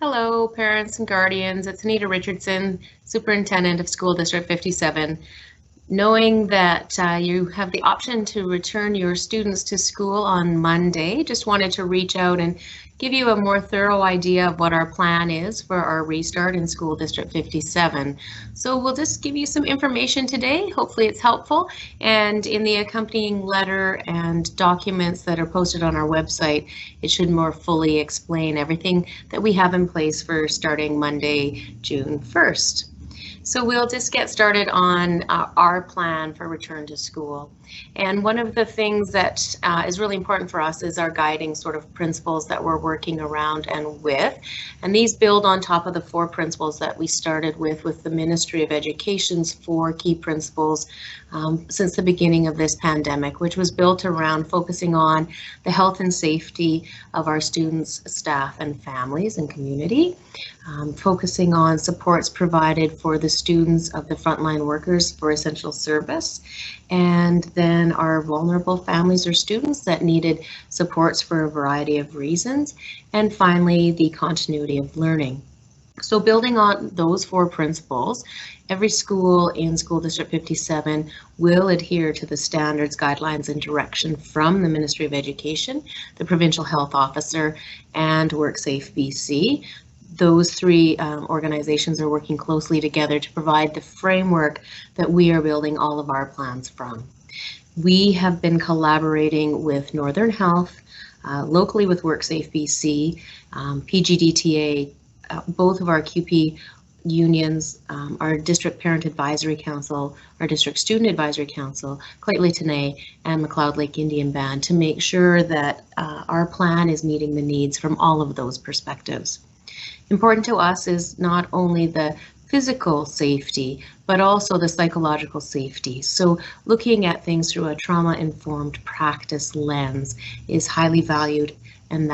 Hello, parents and guardians. It's Anita Richardson, Superintendent of School District 57. Knowing that you have the option to return your students to school on Monday, just wanted to reach out and give you a more thorough idea of what our plan is for our restart in School District 57. So we'll just give you some information today. Hopefully it's helpful. And in the accompanying letter and documents that are posted on our website, it should more fully explain everything that we have in place for starting Monday, June 1st. So we'll just get started on our plan for return to school. And one of the things that is really important for us is our guiding sort of principles that we're working around and with. And these build on top of the 4 principles that we started with the Ministry of Education's 4 key principles since the beginning of this pandemic, which was built around focusing on the health and safety of our students, staff, and families and community, focusing on supports provided for the students of the frontline workers for essential service, and then our vulnerable families or students that needed supports for a variety of reasons, and finally the continuity of learning. So building on those 4 principles, every school in School District 57 will adhere to the standards, guidelines, and direction from the Ministry of Education, the Provincial Health Officer, and WorkSafe BC. Those 3 organizations are working closely together to provide the framework that we are building all of our plans from. We have been collaborating with Northern Health, locally with WorkSafe BC, PGDTA, both of our QP unions, our District Parent Advisory Council, our District Student Advisory Council, Clayton and McLeod Lake Indian Band, to make sure that our plan is meeting the needs from all of those perspectives. Important to us is not only the physical safety, but also the psychological safety. So looking at things through a trauma-informed practice lens is highly valued, and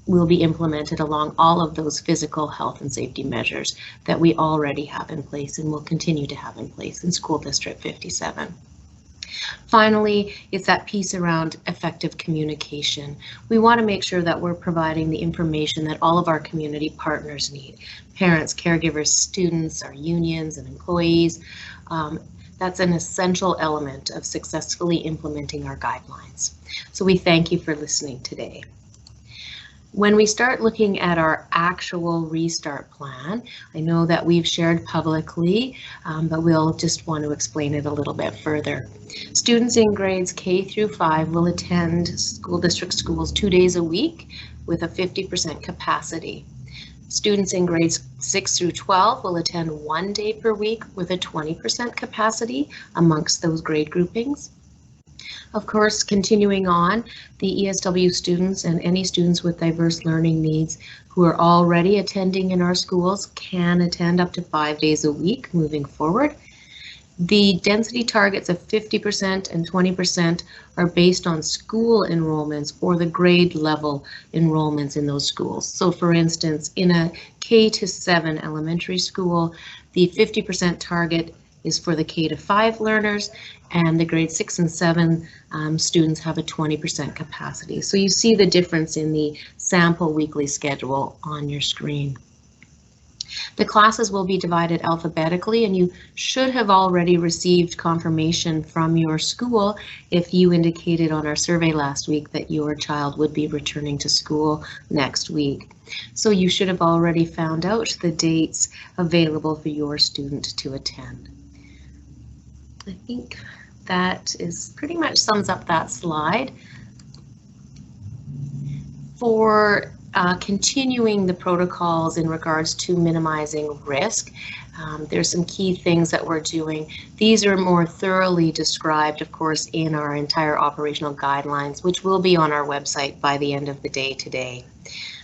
will be implemented along all of those physical health and safety measures that we already have in place and will continue to have in place in School District 57. Finally, it's that piece around effective communication. We want to make sure that we're providing the information that all of our community partners need. Parents, caregivers, students, our unions and employees. That's an essential element of successfully implementing our guidelines. So we thank you for listening today. When we start looking at our actual restart plan, I know that we've shared publicly, but we'll just want to explain it a little bit further. Students in grades K through 5 will attend school district schools 2 days a week with a 50% capacity. Students in grades 6 through 12 will attend 1 day per week with a 20% capacity amongst those grade groupings. Of course, continuing on, the ESW students and any students with diverse learning needs who are already attending in our schools can attend up to 5 days a week moving forward. The density targets of 50% and 20% are based on school enrollments or the grade level enrollments in those schools. So for instance, in a K to 7 elementary school, the 50% target is for the K to 5 learners, and the grade 6 and 7 students have a 20% capacity. So you see the difference in the sample weekly schedule on your screen. The classes will be divided alphabetically, and you should have already received confirmation from your school if you indicated on our survey last week that your child would be returning to school next week. So you should have already found out the dates available for your student to attend. I think that is pretty much sums up that slide. For continuing the protocols in regards to minimizing risk, there's some key things that we're doing. These are more thoroughly described, of course, in our entire operational guidelines, which will be on our website by the end of the day today.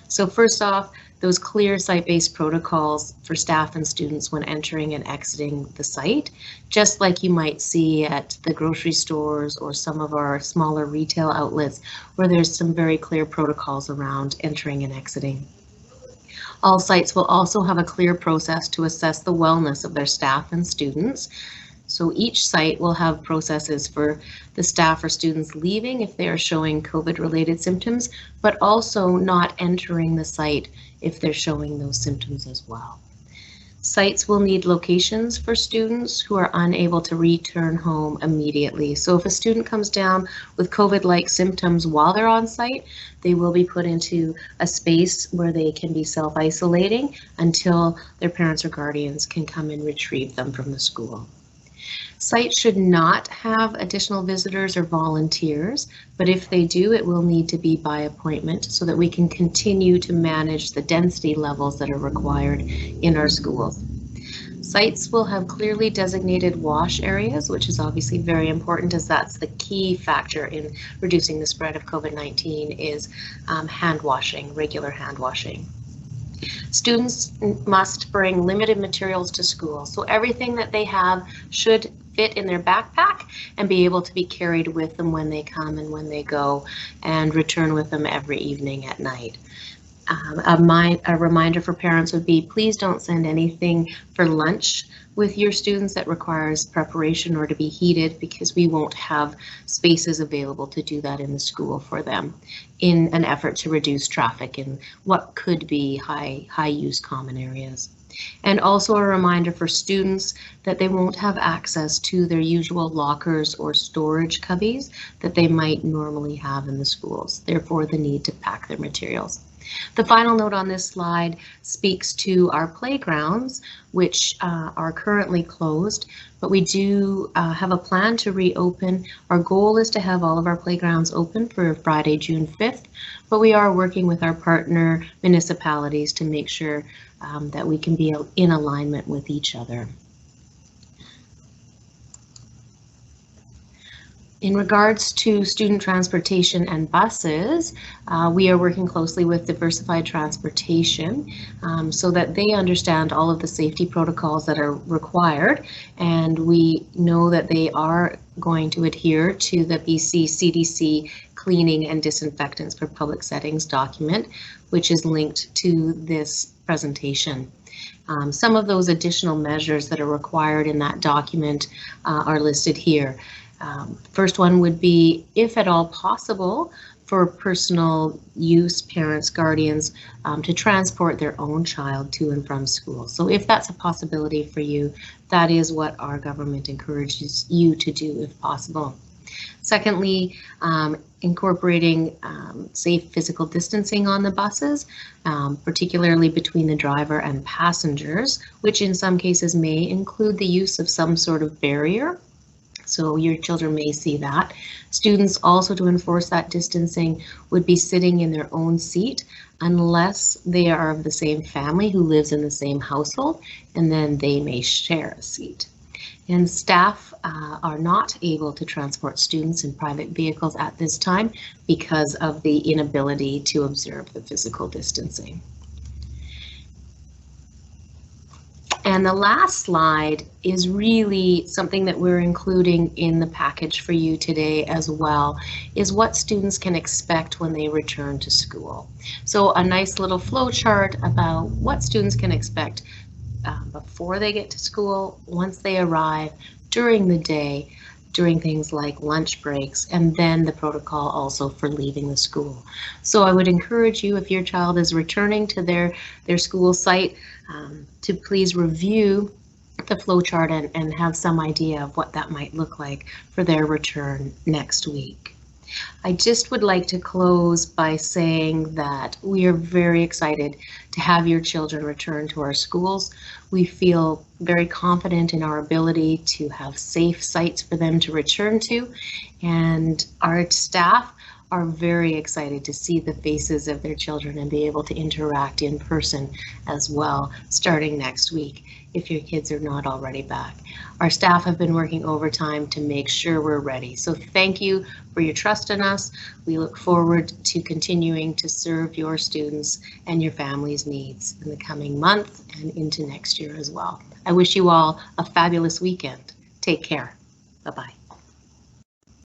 So first off, those clear site-based protocols for staff and students when entering and exiting the site, just like you might see at the grocery stores or some of our smaller retail outlets where there's some very clear protocols around entering and exiting. All sites will also have a clear process to assess the wellness of their staff and students. So each site will have processes for the staff or students leaving if they are showing COVID-related symptoms, but also not entering the site if they're showing those symptoms as well. Sites will need locations for students who are unable to return home immediately. So if a student comes down with COVID-like symptoms while they're on site, they will be put into a space where they can be self-isolating until their parents or guardians can come and retrieve them from the school. Sites should not have additional visitors or volunteers, but if they do, it will need to be by appointment so that we can continue to manage the density levels that are required in our schools. Sites will have clearly designated wash areas, which is obviously very important, as that's the key factor in reducing the spread of COVID-19 is hand washing, regular hand washing. Students must bring limited materials to school, so everything that they have should fit in their backpack and be able to be carried with them when they come and when they go, and return with them every evening at night. A reminder for parents would be, please don't send anything for lunch with your students that requires preparation or to be heated, because we won't have spaces available to do that in the school for them, in an effort to reduce traffic in what could be high use common areas. And also a reminder for students that they won't have access to their usual lockers or storage cubbies that they might normally have in the schools, therefore the need to pack their materials. The final note on this slide speaks to our playgrounds, which are currently closed, but we do have a plan to reopen. Our goal is to have all of our playgrounds open for Friday, June 5th, but we are working with our partner municipalities to make sure that we can be in alignment with each other. In regards to student transportation and buses, we are working closely with Diversified Transportation so that they understand all of the safety protocols that are required, and we know that they are going to adhere to the BC CDC Cleaning and Disinfectants for Public Settings document, which is linked to this presentation. Some of those additional measures that are required in that document are listed here. First one would be, if at all possible, for personal use, parents, guardians, to transport their own child to and from school. So if that's a possibility for you, that is what our government encourages you to do if possible. Secondly, incorporating safe physical distancing on the buses, particularly between the driver and passengers, which in some cases may include the use of some sort of barrier. So your children may see that. Students also, to enforce that distancing, would be sitting in their own seat unless they are of the same family who lives in the same household, and then they may share a seat. And staff are not able to transport students in private vehicles at this time because of the inability to observe the physical distancing. And the last slide is really something that we're including in the package for you today as well, is what students can expect when they return to school. So a nice little flow chart about what students can expect before they get to school, once they arrive, during the day, during things like lunch breaks, and then the protocol also for leaving the school. So I would encourage you, if your child is returning to their school site, to please review the flowchart and have some idea of what that might look like for their return next week. I just would like to close by saying that we are very excited to have your children return to our schools. We feel very confident in our ability to have safe sites for them to return to, and our staff are very excited to see the faces of their children and be able to interact in person as well, starting next week, if your kids are not already back. Our staff have been working overtime to make sure we're ready. So thank you for your trust in us. We look forward to continuing to serve your students and your families' needs in the coming month and into next year as well. I wish you all a fabulous weekend. Take care. Bye-bye.